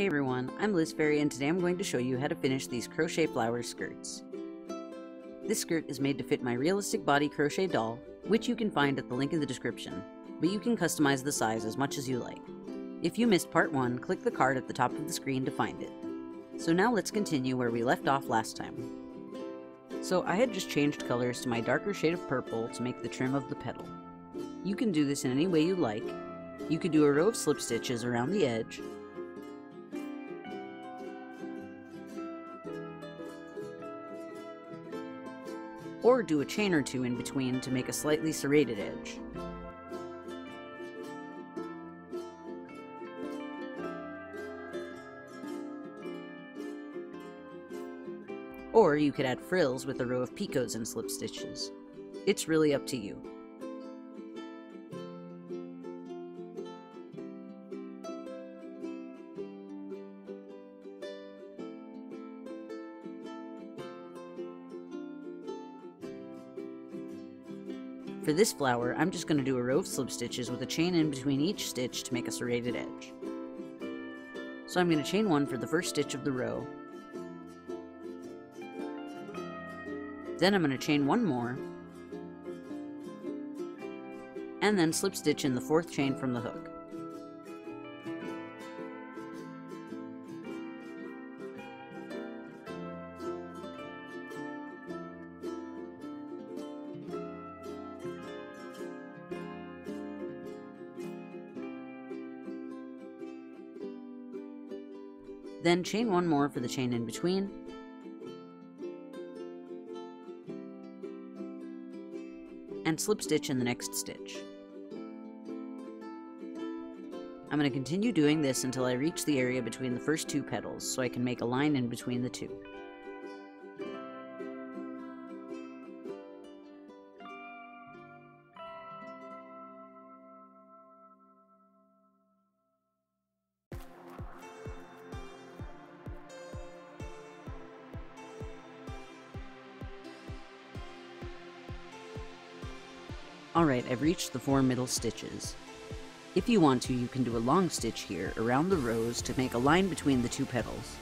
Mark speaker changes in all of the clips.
Speaker 1: Hey everyone, I'm Liz Fairy and today I'm going to show you how to finish these crochet flower skirts. This skirt is made to fit my realistic body crochet doll, which you can find at the link in the description, but you can customize the size as much as you like. If you missed part 1, click the card at the top of the screen to find it. So now let's continue where we left off last time. So I had just changed colors to my darker shade of purple to make the trim of the petal. You can do this in any way you like. You could do a row of slip stitches around the edge, or do a chain or two in between to make a slightly serrated edge. Or you could add frills with a row of picots and slip stitches. It's really up to you. For this flower, I'm just going to do a row of slip stitches with a chain in between each stitch to make a serrated edge. So I'm going to chain one for the first stitch of the row. Then I'm going to chain one more, and then slip stitch in the fourth chain from the hook. Then chain one more for the chain in between, and slip stitch in the next stitch. I'm going to continue doing this until I reach the area between the first two petals, so I can make a line in between the two. Alright, I've reached the 4 middle stitches. If you want to, you can do a long stitch here around the rows to make a line between the two petals.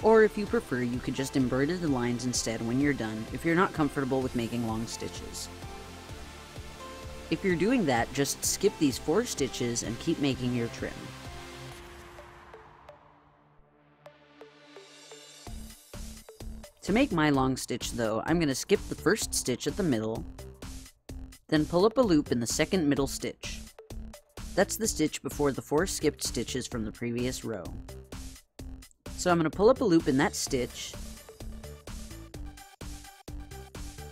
Speaker 1: Or if you prefer, you could just embroider the lines instead when you're done if you're not comfortable with making long stitches. If you're doing that, just skip these 4 stitches and keep making your trim. To make my long stitch though, I'm going to skip the first stitch at the middle, then pull up a loop in the second middle stitch. That's the stitch before the 4 skipped stitches from the previous row. So I'm going to pull up a loop in that stitch,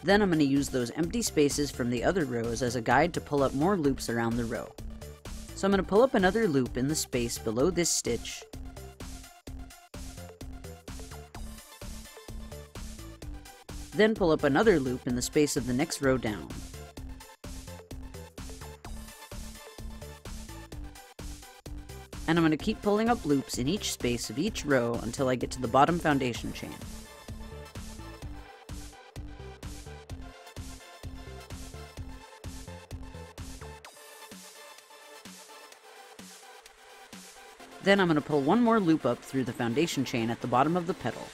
Speaker 1: then I'm going to use those empty spaces from the other rows as a guide to pull up more loops around the row. So I'm going to pull up another loop in the space below this stitch, then pull up another loop in the space of the next row down. And I'm going to keep pulling up loops in each space of each row until I get to the bottom foundation chain. Then I'm going to pull one more loop up through the foundation chain at the bottom of the petal.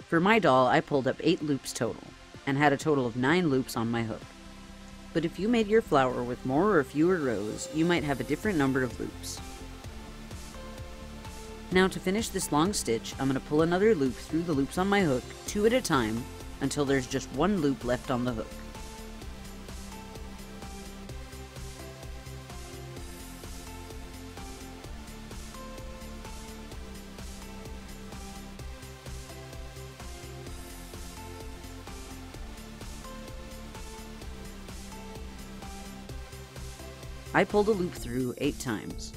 Speaker 1: For my doll, I pulled up 8 loops total, and had a total of 9 loops on my hook. But if you made your flower with more or fewer rows, you might have a different number of loops. Now to finish this long stitch, I'm going to pull another loop through the loops on my hook, 2 at a time, until there's just 1 loop left on the hook. I pulled a loop through 8 times.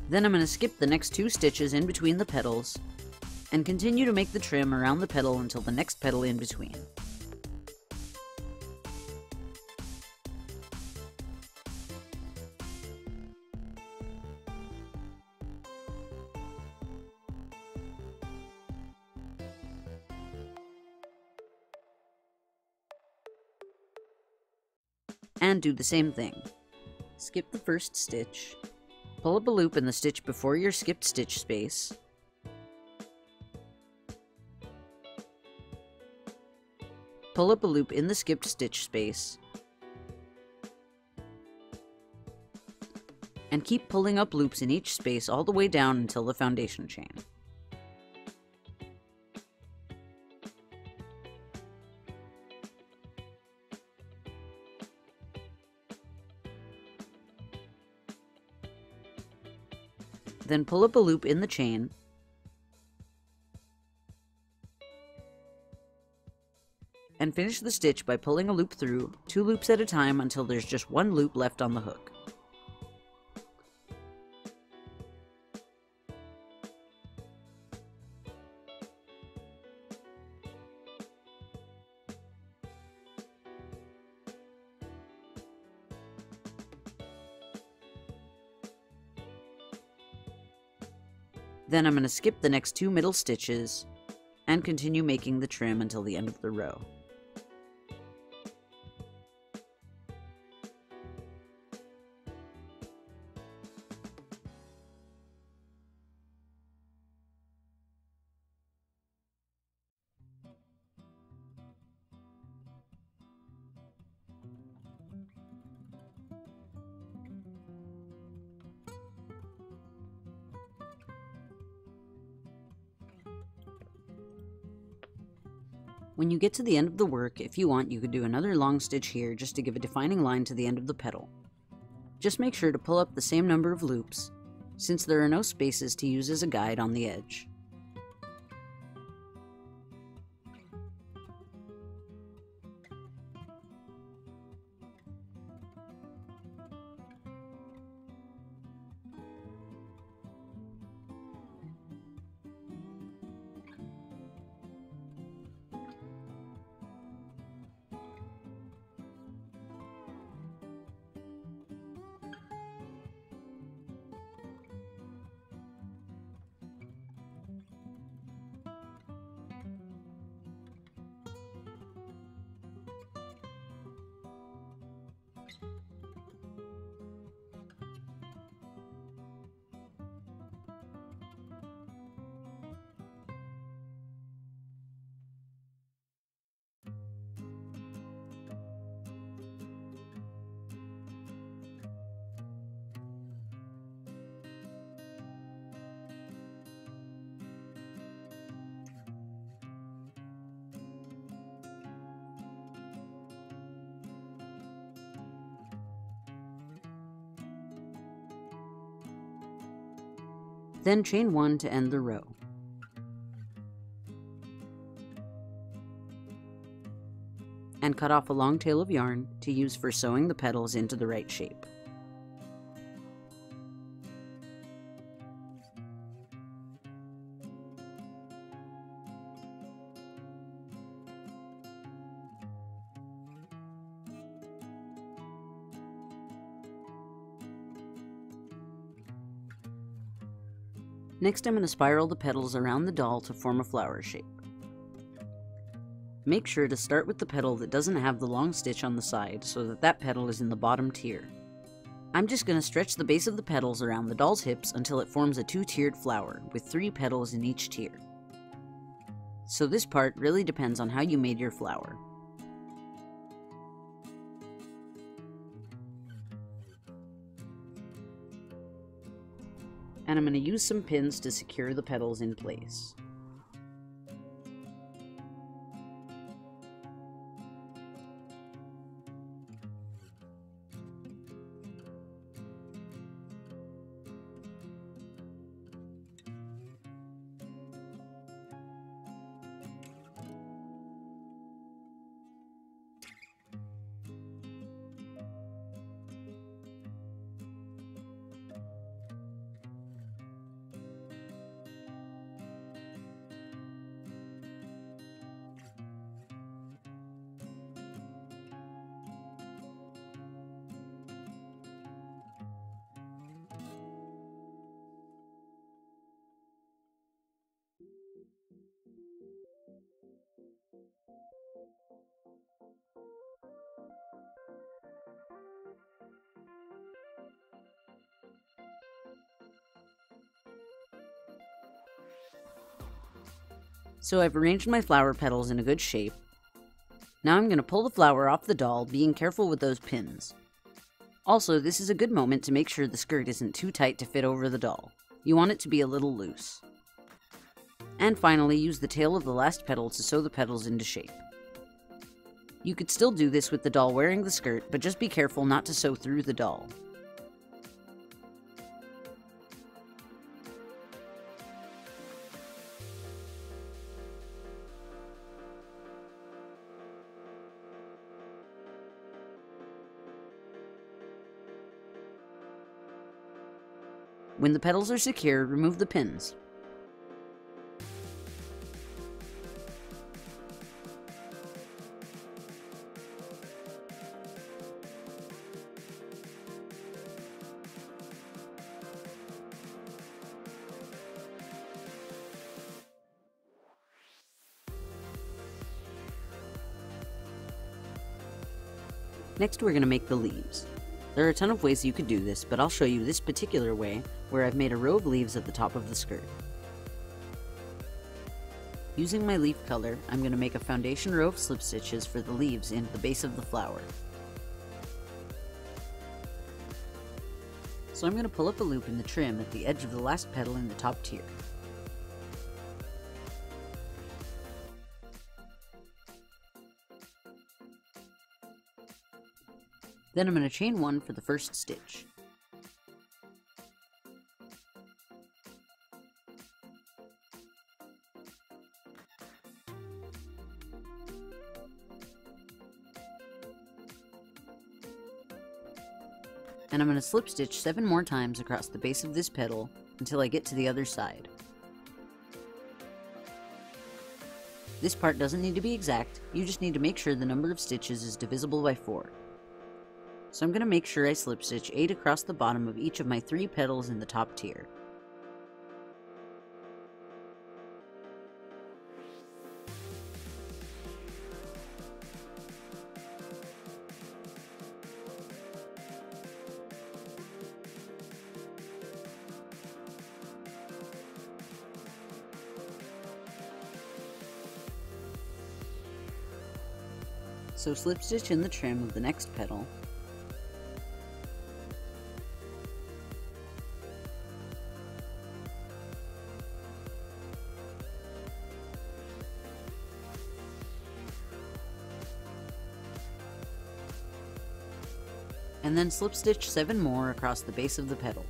Speaker 1: Then I'm going to skip the next 2 stitches in between the petals, and continue to make the trim around the petal until the next petal in between. and do the same thing. Skip the first stitch, pull up a loop in the stitch before your skipped stitch space, pull up a loop in the skipped stitch space, and keep pulling up loops in each space all the way down until the foundation chain. Then pull up a loop in the chain, and finish the stitch by pulling a loop through, 2 loops at a time until there's just 1 loop left on the hook. Then I'm going to skip the next 2 middle stitches and continue making the trim until the end of the row. When you get to the end of the work, if you want, you could do another long stitch here just to give a defining line to the end of the petal. Just make sure to pull up the same number of loops, since there are no spaces to use as a guide on the edge. Then chain 1 to end the row. And cut off a long tail of yarn to use for sewing the petals into the right shape. Next, I'm going to spiral the petals around the doll to form a flower shape. Make sure to start with the petal that doesn't have the long stitch on the side so that that petal is in the bottom tier. I'm just going to stretch the base of the petals around the doll's hips until it forms a 2-tiered flower with 3 petals in each tier. So this part really depends on how you made your flower. And I'm going to use some pins to secure the petals in place. So I've arranged my flower petals in a good shape. Now I'm going to pull the flower off the doll, being careful with those pins. Also, this is a good moment to make sure the skirt isn't too tight to fit over the doll. You want it to be a little loose. And finally, use the tail of the last petal to sew the petals into shape. You could still do this with the doll wearing the skirt, but just be careful not to sew through the doll. When the petals are secure, remove the pins. Next, we're going to make the leaves. There are a ton of ways you could do this, but I'll show you this particular way, where I've made a row of leaves at the top of the skirt. Using my leaf color, I'm going to make a foundation row of slip stitches for the leaves into the base of the flower. So I'm going to pull up a loop in the trim at the edge of the last petal in the top tier. Then I'm going to chain one for the first stitch. And I'm going to slip stitch 7 more times across the base of this petal until I get to the other side. This part doesn't need to be exact, you just need to make sure the number of stitches is divisible by 4. So I'm going to make sure I slip stitch 8 across the bottom of each of my 3 petals in the top tier. So slip stitch in the trim of the next petal, and then slip stitch 7 more across the base of the petal.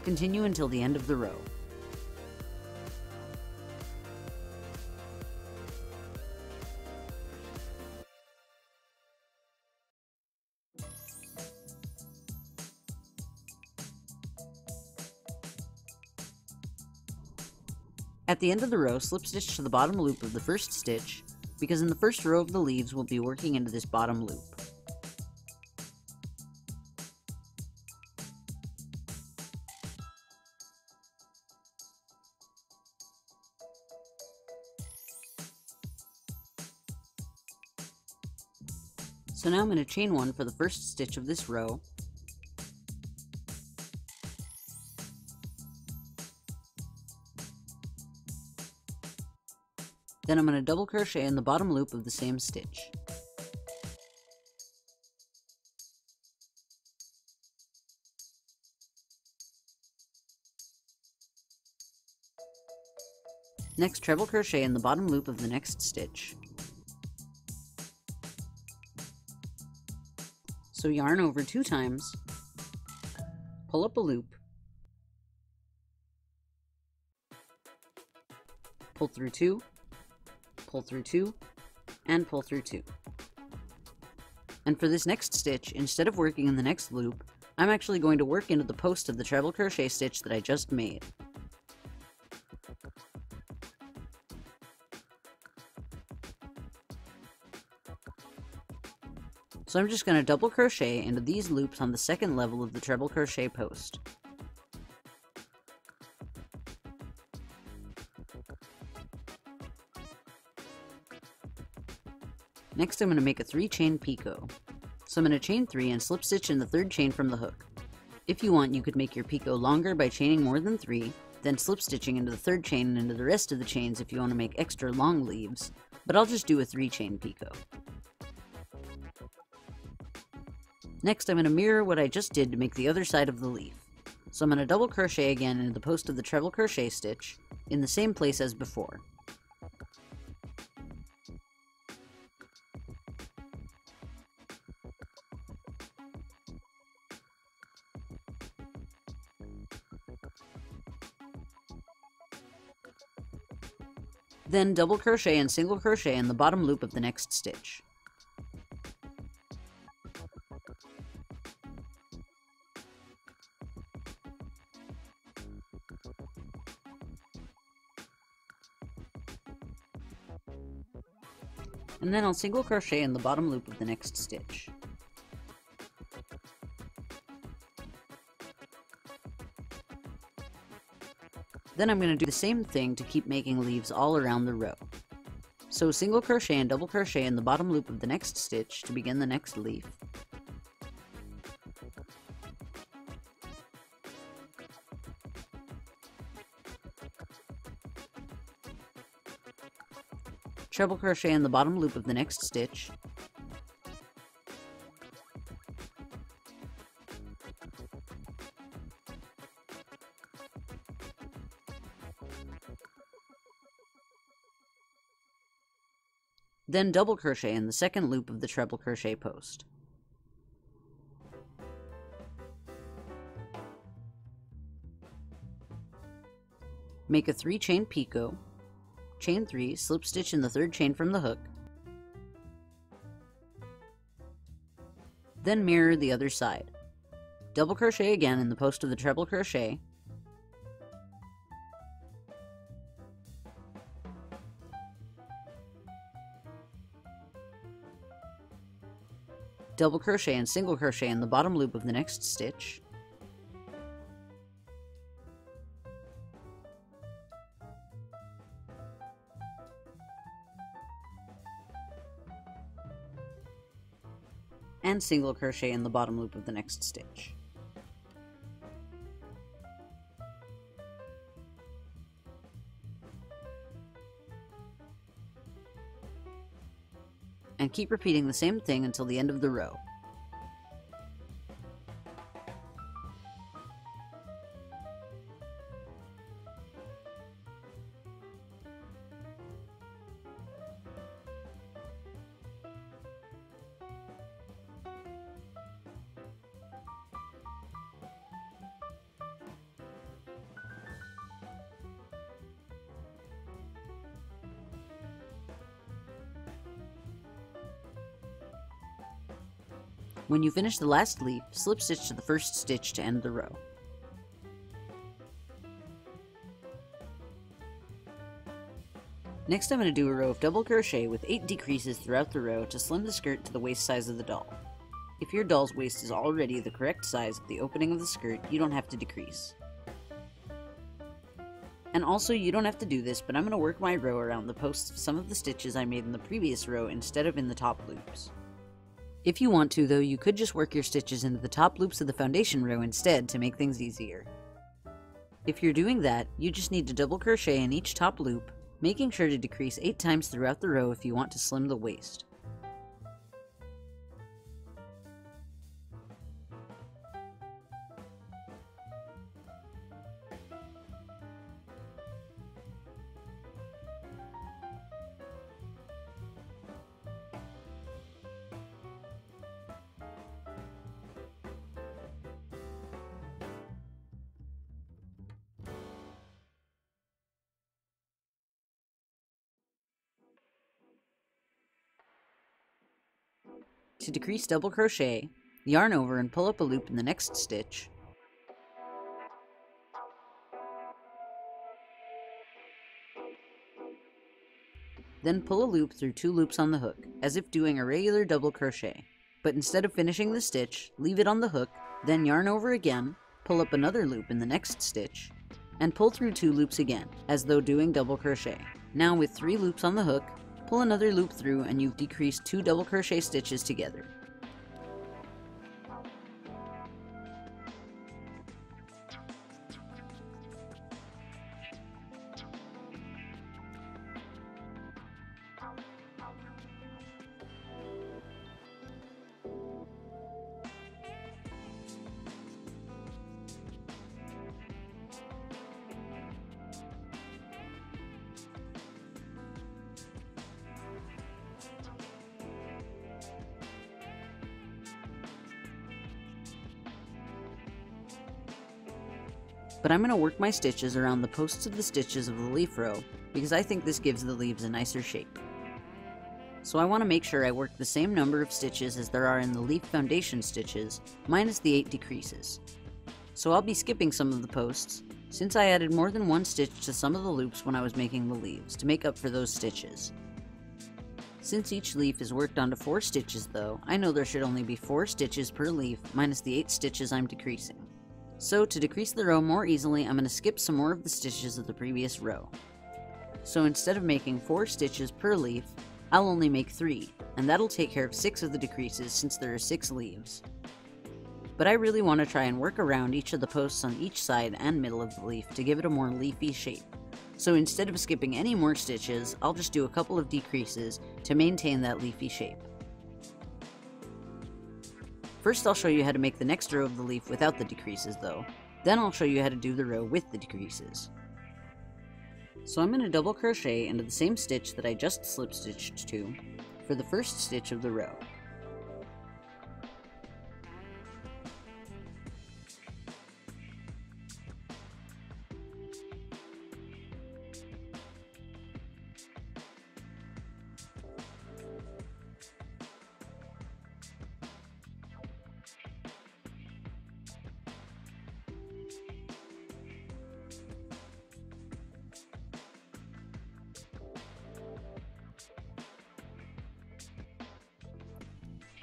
Speaker 1: Continue until the end of the row. At the end of the row, slip stitch to the bottom loop of the first stitch, because in the first row of the leaves we'll be working into this bottom loop. So now I'm going to chain 1 for the first stitch of this row, then I'm going to double crochet in the bottom loop of the same stitch. Next, treble crochet in the bottom loop of the next stitch. So yarn over 2 times, pull up a loop, pull through 2, pull through 2, and pull through 2. And for this next stitch, instead of working in the next loop, I'm actually going to work into the post of the treble crochet stitch that I just made. So I'm just going to double crochet into these loops on the second level of the treble crochet post. Next I'm going to make a 3-chain picot. So I'm going to chain 3 and slip stitch in the 3rd chain from the hook. If you want, you could make your picot longer by chaining more than 3, then slip stitching into the 3rd chain and into the rest of the chains if you want to make extra long leaves, but I'll just do a 3-chain picot. Next I'm going to mirror what I just did to make the other side of the leaf. So I'm going to double crochet again into the post of the treble crochet stitch, in the same place as before. Then double crochet and single crochet in the bottom loop of the next stitch. And then I'll single crochet in the bottom loop of the next stitch. Then I'm going to do the same thing to keep making leaves all around the row. So single crochet and double crochet in the bottom loop of the next stitch to begin the next leaf. Treble crochet in the bottom loop of the next stitch. Then double crochet in the 2nd loop of the treble crochet post. Make a 3-chain picot, chain 3, slip stitch in the 3rd chain from the hook, then mirror the other side. Double crochet again in the post of the treble crochet, double crochet and single crochet in the bottom loop of the next stitch, and single crochet in the bottom loop of the next stitch. And keep repeating the same thing until the end of the row. When you finish the last leaf, slip stitch to the 1st stitch to end the row. Next I'm going to do a row of double crochet with 8 decreases throughout the row to slim the skirt to the waist size of the doll. If your doll's waist is already the correct size at the opening of the skirt, you don't have to decrease. And also, you don't have to do this, but I'm going to work my row around the posts of some of the stitches I made in the previous row instead of in the top loops. If you want to, though, you could just work your stitches into the top loops of the foundation row instead to make things easier. If you're doing that, you just need to double crochet in each top loop, making sure to decrease 8 times throughout the row if you want to slim the waist. To decrease double crochet, yarn over and pull up a loop in the next stitch, then pull a loop through 2 loops on the hook, as if doing a regular double crochet. But instead of finishing the stitch, leave it on the hook, then yarn over again, pull up another loop in the next stitch, and pull through 2 loops again, as though doing double crochet. Now with 3 loops on the hook, Pull another loop through and you've decreased 2 double crochet stitches together. But I'm going to work my stitches around the posts of the stitches of the leaf row because I think this gives the leaves a nicer shape. So I want to make sure I work the same number of stitches as there are in the leaf foundation stitches, minus the 8 decreases. So I'll be skipping some of the posts, since I added more than one stitch to some of the loops when I was making the leaves, to make up for those stitches. Since each leaf is worked onto 4 stitches though, I know there should only be 4 stitches per leaf minus the 8 stitches I'm decreasing. So to decrease the row more easily, I'm going to skip some more of the stitches of the previous row. So instead of making 4 stitches per leaf, I'll only make 3, and that'll take care of 6 of the decreases since there are 6 leaves. But I really want to try and work around each of the posts on each side and middle of the leaf to give it a more leafy shape. So instead of skipping any more stitches, I'll just do a couple of decreases to maintain that leafy shape. First I'll show you how to make the next row of the leaf without the decreases though, then I'll show you how to do the row with the decreases. So I'm going to double crochet into the same stitch that I just slip stitched to for the first stitch of the row.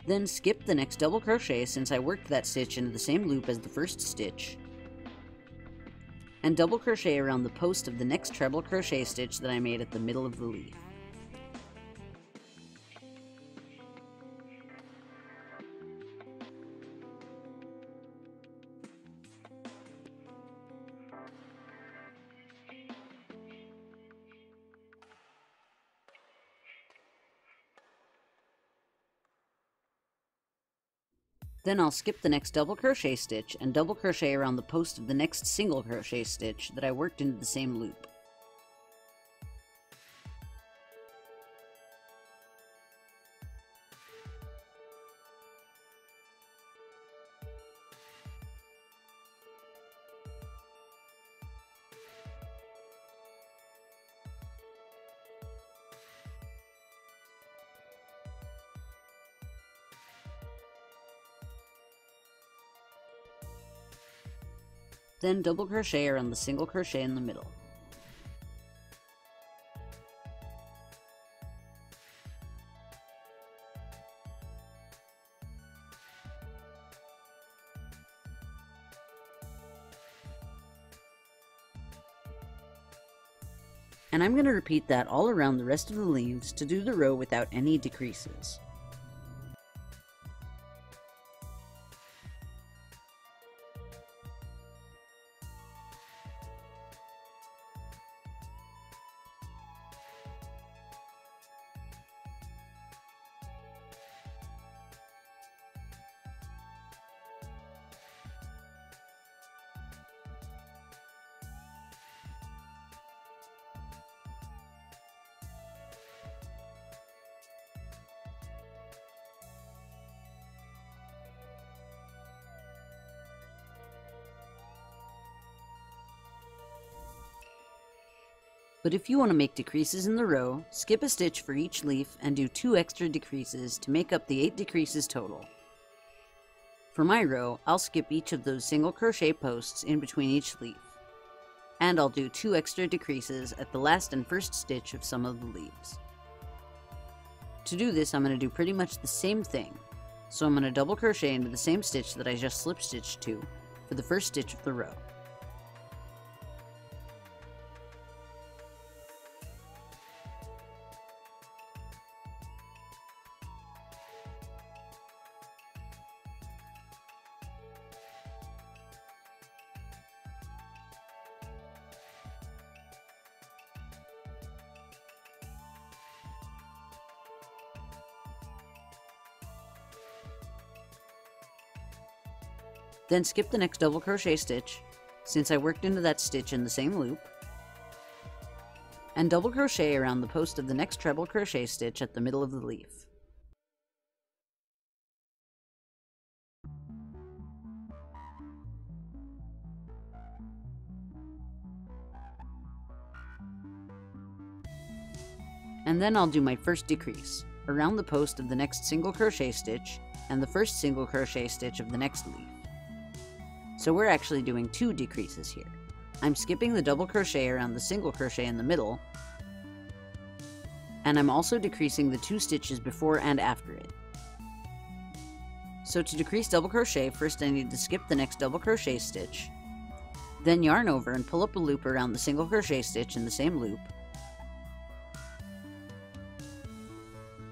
Speaker 1: Then skip the next double crochet since I worked that stitch into the same loop as the first stitch, and double crochet around the post of the next treble crochet stitch that I made at the middle of the leaf. Then I'll skip the next double crochet stitch and double crochet around the post of the next single crochet stitch that I worked into the same loop. Then double crochet around the single crochet in the middle. And I'm going to repeat that all around the rest of the leaves to do the row without any decreases. But if you want to make decreases in the row, skip a stitch for each leaf and do 2 extra decreases to make up the 8 decreases total. For my row, I'll skip each of those single crochet posts in between each leaf. And I'll do 2 extra decreases at the last and first stitch of some of the leaves. To do this, I'm going to do pretty much the same thing. So I'm going to double crochet into the same stitch that I just slip stitched to for the first stitch of the row. Then skip the next double crochet stitch, since I worked into that stitch in the same loop, and double crochet around the post of the next treble crochet stitch at the middle of the leaf. And then I'll do my first decrease, around the post of the next single crochet stitch and the first single crochet stitch of the next leaf. So we're actually doing 2 decreases here. I'm skipping the double crochet around the single crochet in the middle, and I'm also decreasing the 2 stitches before and after it. So to decrease double crochet, first I need to skip the next double crochet stitch, then yarn over and pull up a loop around the single crochet stitch in the same loop,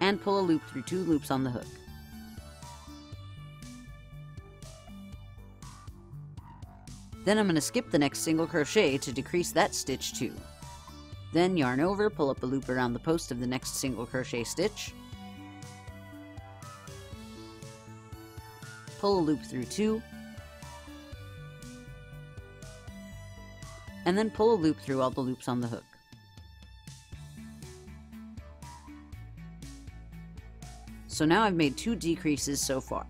Speaker 1: and pull a loop through 2 loops on the hook. Then I'm going to skip the next single crochet to decrease that stitch too. Then yarn over, pull up a loop around the post of the next single crochet stitch, pull a loop through 2, and then pull a loop through all the loops on the hook. So now I've made 2 decreases so far.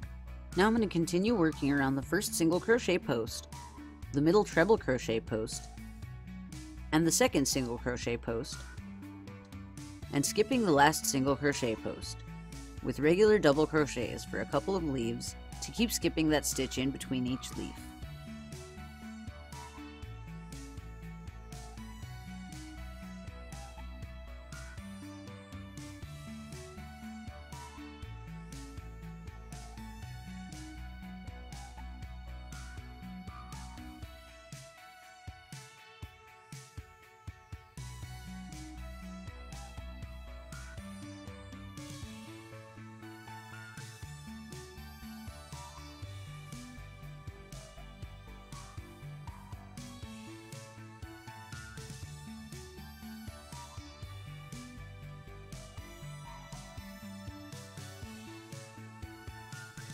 Speaker 1: Now I'm going to continue working around the first single crochet post, the middle treble crochet post, and the second single crochet post, and skipping the last single crochet post, with regular double crochets for a couple of leaves to keep skipping that stitch in between each leaf.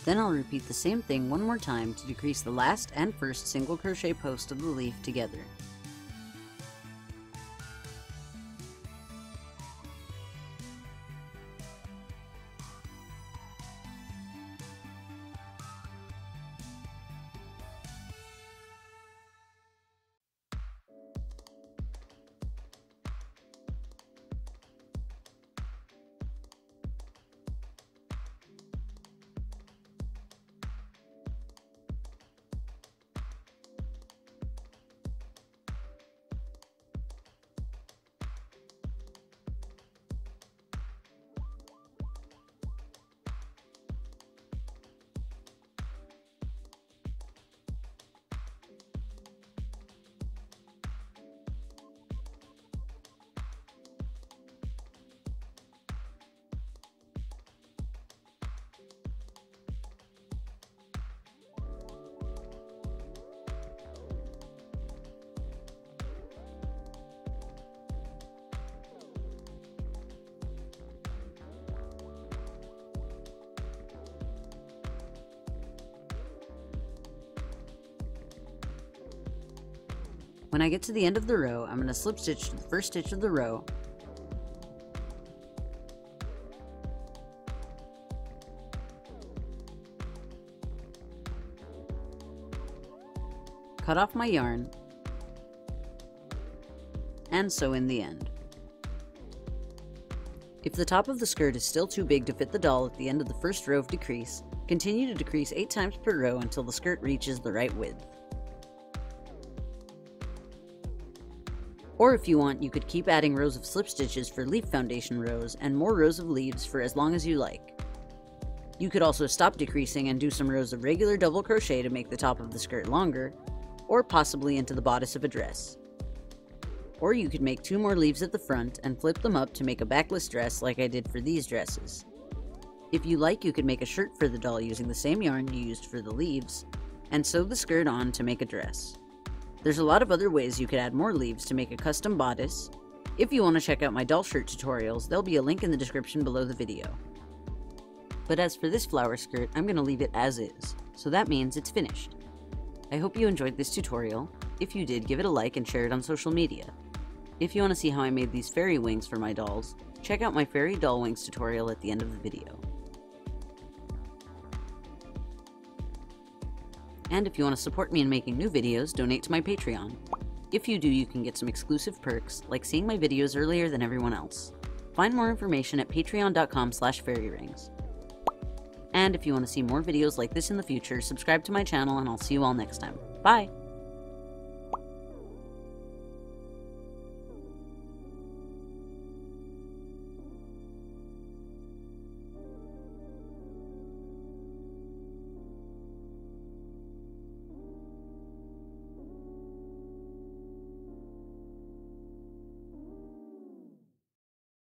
Speaker 1: Then I'll repeat the same thing one more time to decrease the last and first single crochet post of the leaf together. When I get to the end of the row, I'm going to slip stitch to the first stitch of the row, cut off my yarn, and sew in the end. If the top of the skirt is still too big to fit the doll at the end of the first row of decrease, continue to decrease 8 times per row until the skirt reaches the right width. Or if you want, you could keep adding rows of slip stitches for leaf foundation rows and more rows of leaves for as long as you like. You could also stop decreasing and do some rows of regular double crochet to make the top of the skirt longer, or possibly into the bodice of a dress. Or you could make 2 more leaves at the front and flip them up to make a backless dress like I did for these dresses. If you like, you could make a shirt for the doll using the same yarn you used for the leaves, and sew the skirt on to make a dress. There's a lot of other ways you could add more leaves to make a custom bodice. If you want to check out my doll shirt tutorials, there'll be a link in the description below the video. But as for this flower skirt, I'm going to leave it as is, so that means it's finished. I hope you enjoyed this tutorial. If you did, give it a like and share it on social media. If you want to see how I made these fairy wings for my dolls, check out my fairy doll wings tutorial at the end of the video. And if you want to support me in making new videos, donate to my Patreon. If you do, you can get some exclusive perks, like seeing my videos earlier than everyone else. Find more information at patreon.com/fairyrings. And if you want to see more videos like this in the future, subscribe to my channel and I'll see you all next time. Bye!